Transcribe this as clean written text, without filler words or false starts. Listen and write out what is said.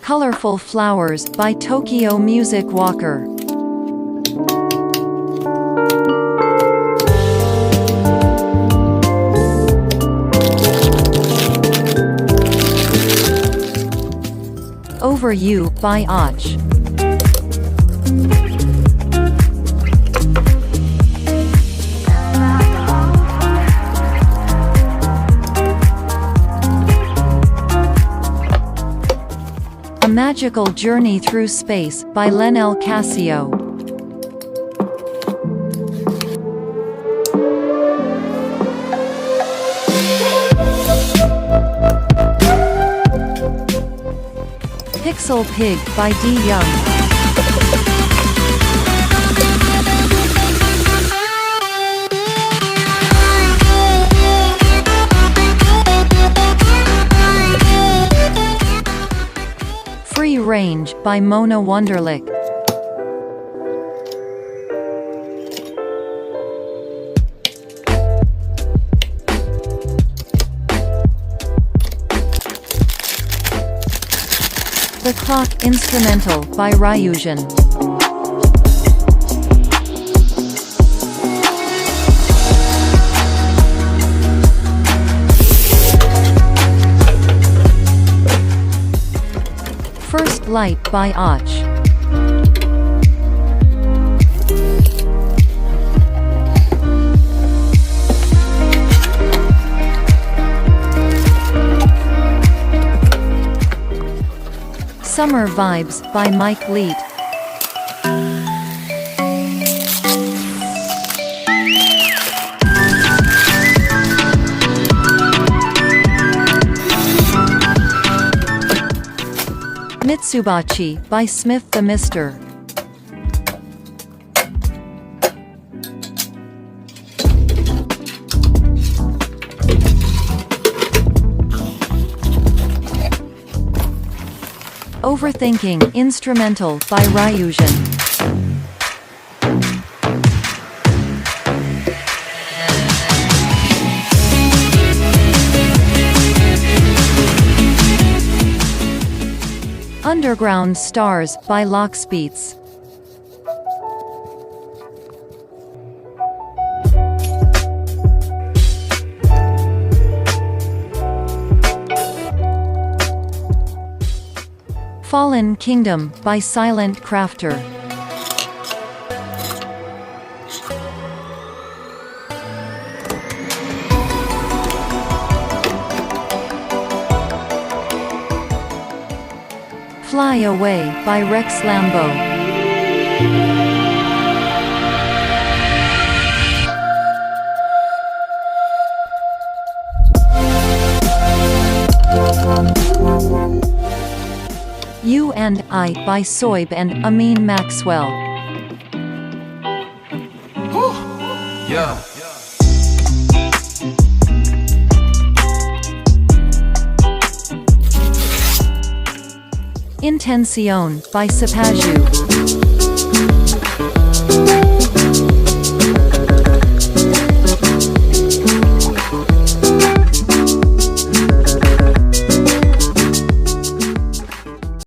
Colorful Flowers by Tokyo Music Walker. Over You by Och. A Magical Journey Through Space by Lenel Casio. Pixel Pig by D. Young. Free Range by Mona Wunderlich. The Clock Instrumental by Ryujin. First Light by Och. Summer Vibes by Mike Leet. Mitsubachi by Smith the Mister. Overthinking Instrumental by Ryujin. Underground Stars by Lockspeets. Fallen Kingdom by Silent Crafter. Fly Away by Rex Lambo. You and I by Soib and Amin Maxwell. Yeah. Intención by Sapaju.